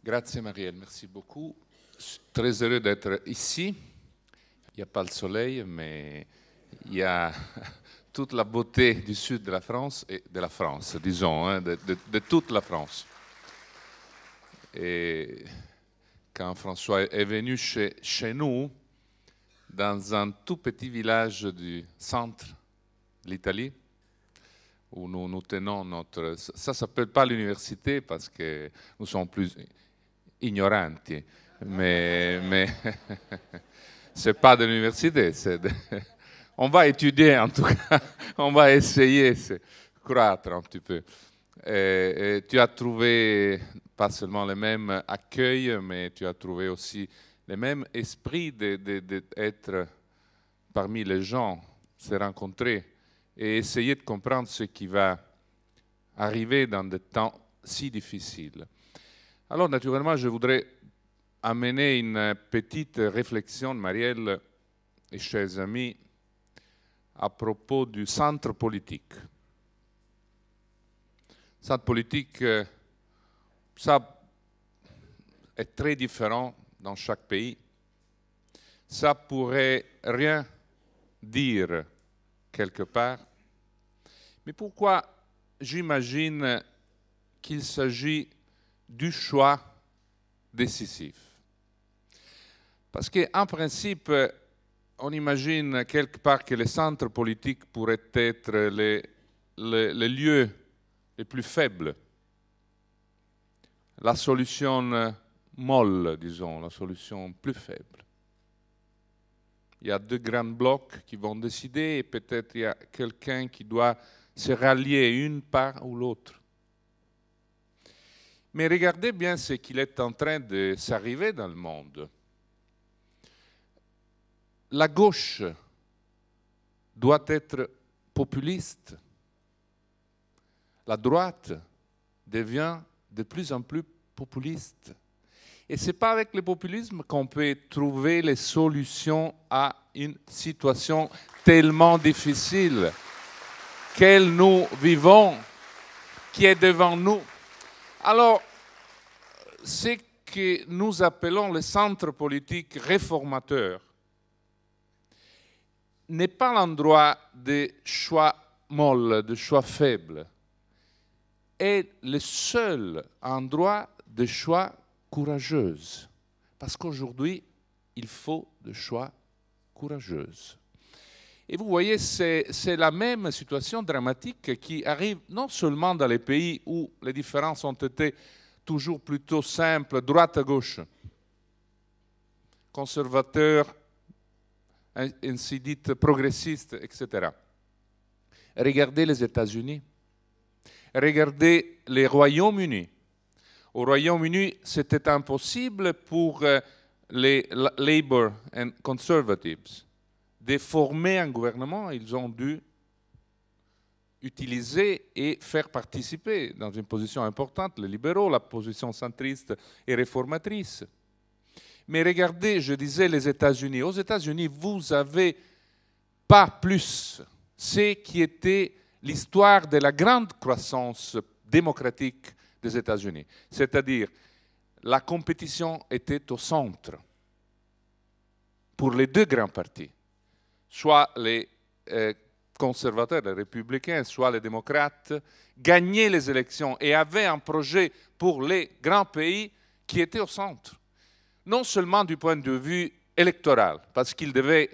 Grazie Marielle, merci beaucoup. Je suis très heureux d'être ici. Il n'y a pas le soleil, mais il y a toute la beauté du sud de la France et de la France, disons, hein, de toute la France. Et quand François est venu chez nous, dans un tout petit village du centre de l'Italie, où nous tenons notre... Ça ne s'appelle pas l'université parce que nous sommes plus ignoranti, mais c'est pas de l'université. On va étudier en tout cas, on va essayer de croître un petit peu. Et tu as trouvé pas seulement le même accueil, mais tu as trouvé aussi le même esprit d'être parmi les gens, se rencontrer et essayer de comprendre ce qui va arriver dans des temps si difficiles. Alors, naturellement, je voudrais amener une petite réflexion, Marielle et chers amis, à propos du centre politique. Le centre politique, ça est très différent dans chaque pays. Ça pourrait rien dire quelque part. Mais pourquoi j'imagine qu'il s'agit du choix décisif? Parce qu'en principe, on imagine quelque part que les centres politiques pourraient être les lieux les plus faibles, la solution molle, disons, la solution plus faible. Il y a deux grands blocs qui vont décider et peut-être il y a quelqu'un qui doit se rallier une part ou l'autre. Mais regardez bien ce qu'il est en train de s'arriver dans le monde. La gauche doit être populiste. La droite devient de plus en plus populiste. Et ce n'est pas avec le populisme qu'on peut trouver les solutions à une situation tellement difficile que nous vivons, qui est devant nous. Alors, ce que nous appelons le centre politique réformateur n'est pas l'endroit de choix molles, de choix faibles, est le seul endroit de choix courageux. Parce qu'aujourd'hui, il faut des choix courageux. Et vous voyez, c'est la même situation dramatique qui arrive non seulement dans les pays où les différences ont été toujours plutôt simples, droite à gauche, conservateurs, ainsi dites progressistes, etc. Regardez les États-Unis, regardez les Royaumes-Unis. Au Royaume-Uni, c'était impossible pour les Labour and Conservatives de former un gouvernement. Ils ont dû utiliser et faire participer dans une position importante les libéraux, la position centriste et réformatrice. Mais regardez, je disais les États-Unis. Aux États-Unis, vous n'avez pas plus ce qui était l'histoire de la grande croissance démocratique des États-Unis. C'est-à-dire, la compétition était au centre pour les deux grands partis, soit les conservateurs, les républicains, soit les démocrates, gagnaient les élections et avaient un projet pour les grands pays qui était au centre. Non seulement du point de vue électoral, parce qu'ils devaient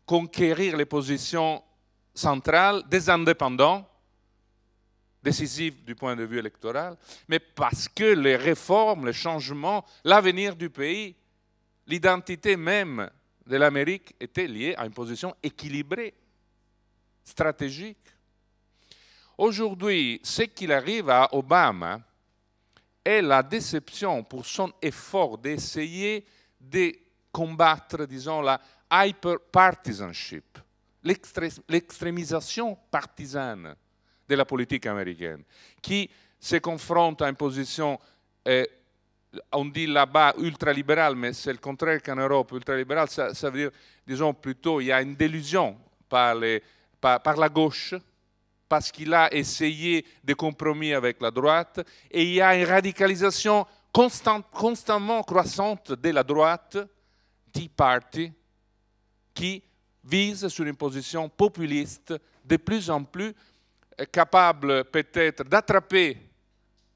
conquérir les positions centrales des indépendants, décisifs du point de vue électoral, mais parce que les réformes, les changements, l'avenir du pays, l'identité même de l'Amérique était liée à une position équilibrée, stratégique. Aujourd'hui, ce qu'il arrive à Obama est la déception pour son effort d'essayer de combattre, disons, la hyper-partisanship, l'extrémisation partisane de la politique américaine, qui se confronte à une position, on dit là-bas ultralibérale, mais c'est le contraire qu'en Europe. Ultralibérale, ça veut dire, disons plutôt, il y a une délusion par la gauche, parce qu'il a essayé des compromis avec la droite, et il y a une radicalisation constamment croissante de la droite, Tea Party, qui vise sur une position populiste de plus en plus capable peut-être d'attraper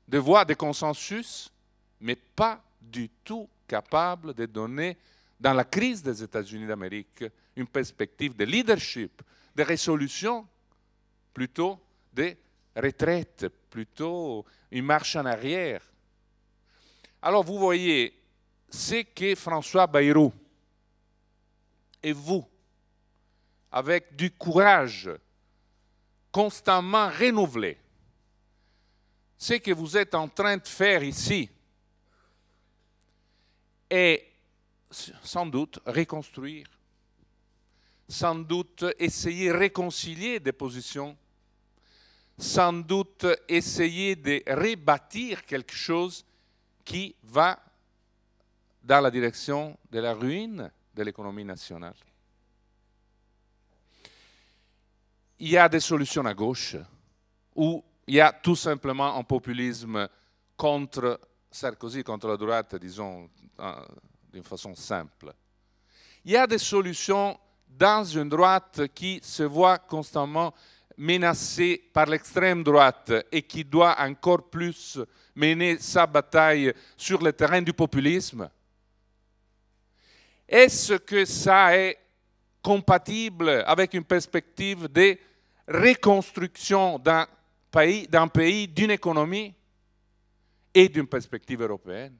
des voix de consensus, mais pas du tout capable de donner, dans la crise des États-Unis d'Amérique, une perspective de leadership, de résolution, plutôt de retraite, plutôt une marche en arrière. Alors vous voyez, c'est que François Bayrou et vous, avec du courage constamment renouvelé, ce que vous êtes en train de faire ici est sans doute reconstruire, sans doute essayer de réconcilier des positions, sans doute essayer de rebâtir quelque chose qui va dans la direction de la ruine de l'économie nationale. Il y a des solutions à gauche, ou il y a tout simplement un populisme contre Sarkozy, contre la droite, disons, d'une façon simple. Il y a des solutions dans une droite qui se voit constamment menacée par l'extrême droite et qui doit encore plus mener sa bataille sur le terrain du populisme. Est-ce que ça est compatible avec une perspective de reconstruction d'un pays, d'une économie et d'une perspective européenne?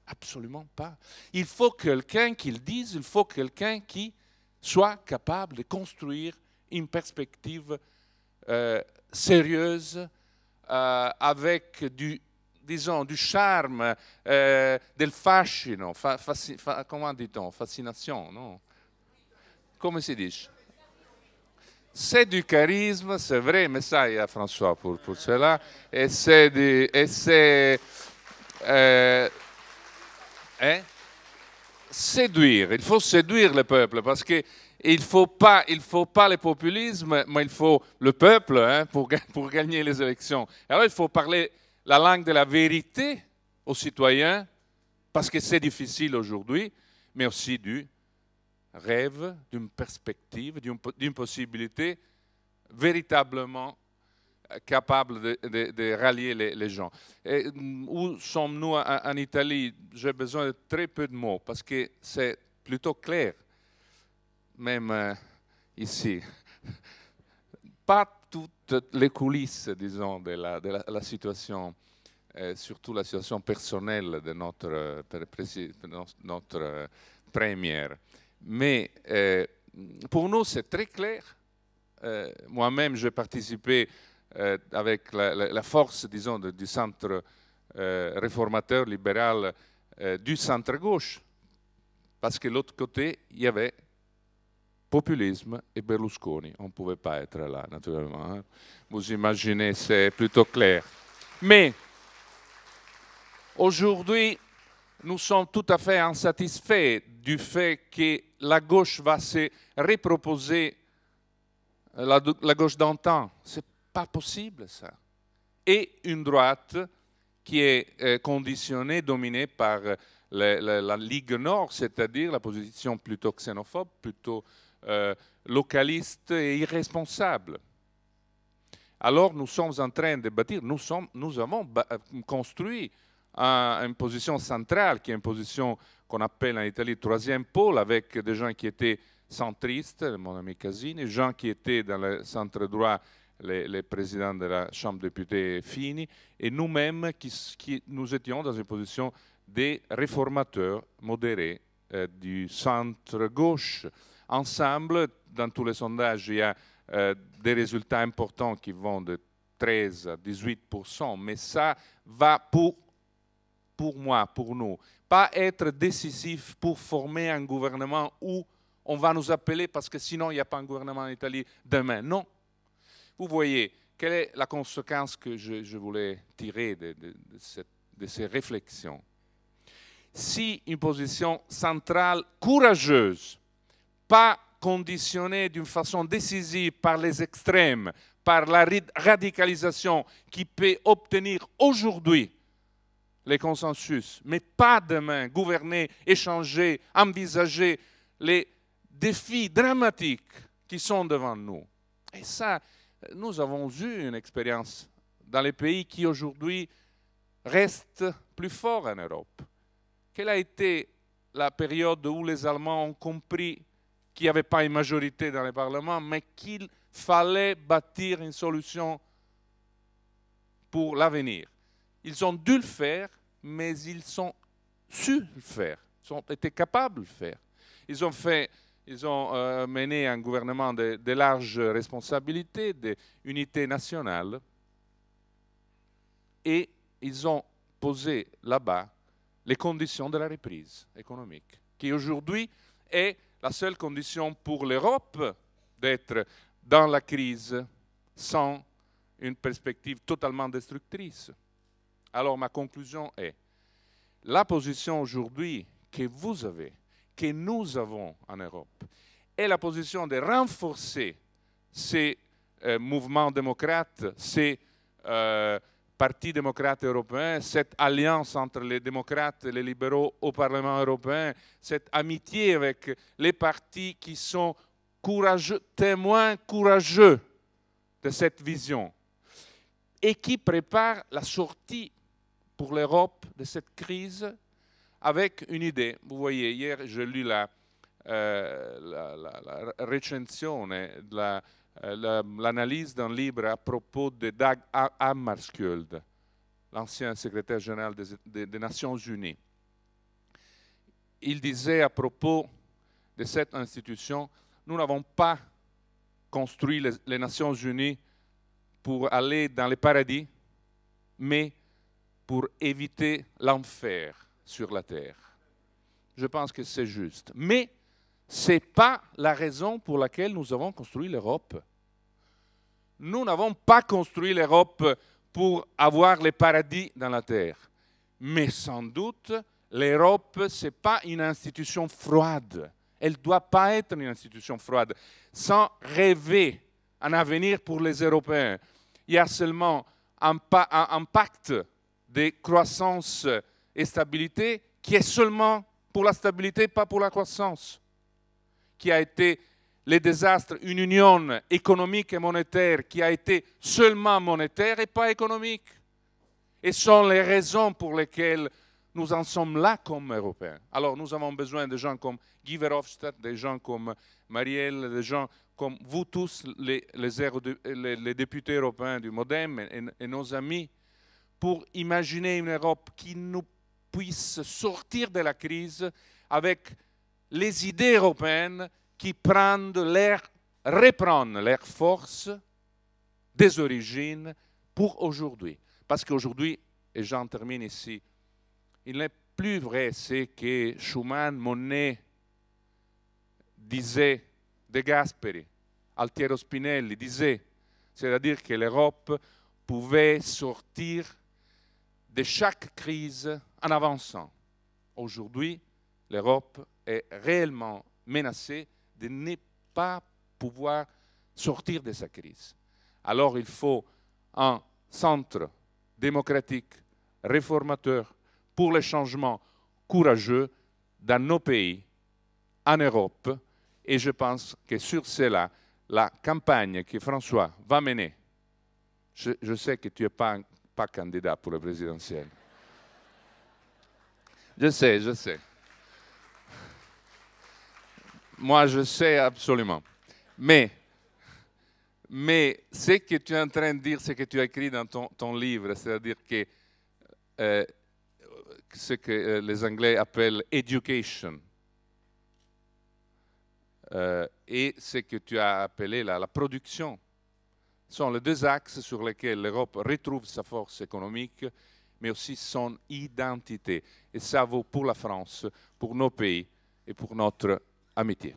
Absolument pas. Il faut quelqu'un qui le dise, il faut quelqu'un qui soit capable de construire une perspective sérieuse avec disons, du charme, del fascino, comment dit-on, fascination, non? Come si dice? C'est du charisme, c'est vrai, mais ça, il y a François pour cela, et c'est séduire, il faut séduire le peuple, parce qu'il ne faut pas le populisme, mais il faut le peuple hein, pour gagner les élections. Alors il faut parler la langue de la vérité aux citoyens, parce que c'est difficile aujourd'hui, mais aussi du rêve, d'une perspective, d'une possibilité véritablement capable de rallier les gens. Et où sommes-nous en Italie? J'ai besoin de très peu de mots, parce que c'est plutôt clair, même ici. Pas toutes les coulisses, disons, de la situation, surtout la situation personnelle de notre première. Mais pour nous, c'est très clair. Moi-même, j'ai participé avec la force, disons, du centre réformateur libéral du centre-gauche, parce que de l'autre côté, il y avait populisme et Berlusconi. On ne pouvait pas être là, naturellement. Hein. Vous imaginez, c'est plutôt clair. Mais aujourd'hui, nous sommes tout à fait insatisfaits du fait que la gauche va se reproposer, la gauche d'antan. C'est pas possible, ça. Et une droite qui est conditionnée, dominée par la Ligue Nord, c'est-à-dire la position plutôt xénophobe, plutôt localiste et irresponsable. Alors nous sommes en train de bâtir, nous avons construit une position centrale, qui est une position qu'on appelle en Italie troisième pôle, avec des gens qui étaient centristes, mon ami Casini, des gens qui étaient dans le centre droit, les présidents de la Chambre des députés Fini, et nous-mêmes nous étions dans une position des réformateurs modérés du centre-gauche. Ensemble, dans tous les sondages, il y a des résultats importants qui vont de 13 à 18%, mais ça va pour moi, pour nous, pas être décisif pour former un gouvernement où on va nous appeler parce que sinon il n'y a pas un gouvernement en Italie demain. Non. Vous voyez, quelle est la conséquence que je voulais tirer de ces réflexions? Si une position centrale courageuse, pas conditionnée d'une façon décisive par les extrêmes, par la radicalisation qui peut obtenir aujourd'hui les consensus, mais pas demain gouverner, échanger, envisager les défis dramatiques qui sont devant nous. Et ça, nous avons eu une expérience dans les pays qui aujourd'hui restent plus forts en Europe. Quelle a été la période où les Allemands ont compris qu'il n'y avait pas une majorité dans le Parlement, mais qu'il fallait bâtir une solution pour l'avenir. Ils ont dû le faire, mais ils ont su le faire, ils ont été capables de le faire. Ils ont mené un gouvernement de larges responsabilités, d'unité nationale, et ils ont posé là-bas les conditions de la reprise économique, qui aujourd'hui est la seule condition pour l'Europe d'être dans la crise sans une perspective totalement destructrice. Alors ma conclusion est, la position aujourd'hui que vous avez, que nous avons en Europe, est la position de renforcer ces mouvements démocrates, ces partis démocrates européens, cette alliance entre les démocrates et les libéraux au Parlement européen, cette amitié avec les partis qui sont courageux, témoins courageux de cette vision et qui préparent la sortie pour l'Europe de cette crise avec une idée. Vous voyez, hier j'ai lu la recensione, l'analyse d'un livre à propos de Dag Hammarskjöld, l'ancien secrétaire général des Nations Unies. Il disait à propos de cette institution, nous n'avons pas construit les Nations Unies pour aller dans le paradis, mais pour éviter l'enfer sur la terre. Je pense que c'est juste. Mais ce n'est pas la raison pour laquelle nous avons construit l'Europe. Nous n'avons pas construit l'Europe pour avoir le paradis dans la terre. Mais sans doute, l'Europe, ce n'est pas une institution froide. Elle ne doit pas être une institution froide. Sans rêver un avenir pour les Européens, il y a seulement un pacte de croissance et stabilité qui est seulement pour la stabilité, pas pour la croissance, qui a été le désastre, une union économique et monétaire qui a été seulement monétaire et pas économique. Et sont les raisons pour lesquelles nous en sommes là comme Européens. Alors nous avons besoin de gens comme Guy Verhofstadt, des gens comme Marielle, des gens comme vous tous, les députés européens du MoDem et nos amis, pour imaginer une Europe qui nous puisse sortir de la crise avec les idées européennes qui reprennent leur force des origines pour aujourd'hui. Parce qu'aujourd'hui, et j'en termine ici, il n'est plus vrai ce que Schuman, Monnet disait, De Gasperi, Altiero Spinelli disait, c'est-à-dire que l'Europe pouvait sortir de chaque crise en avançant. Aujourd'hui, l'Europe est réellement menacée de ne pas pouvoir sortir de sa crise. Alors il faut un centre démocratique, réformateur, pour les changements courageux dans nos pays, en Europe. Et je pense que sur cela, la campagne que François va mener, je sais que tu n'es pas candidat pour la présidentielle. Je sais. Moi, je sais absolument. Mais ce que tu es en train de dire, ce que tu as écrit dans ton livre, c'est-à-dire que ce que les Anglais appellent education, et ce que tu as appelé la production, sont les deux axes sur lesquels l'Europe retrouve sa force économique, mais aussi son identité. Et ça vaut pour la France, pour nos pays et pour notre amitié.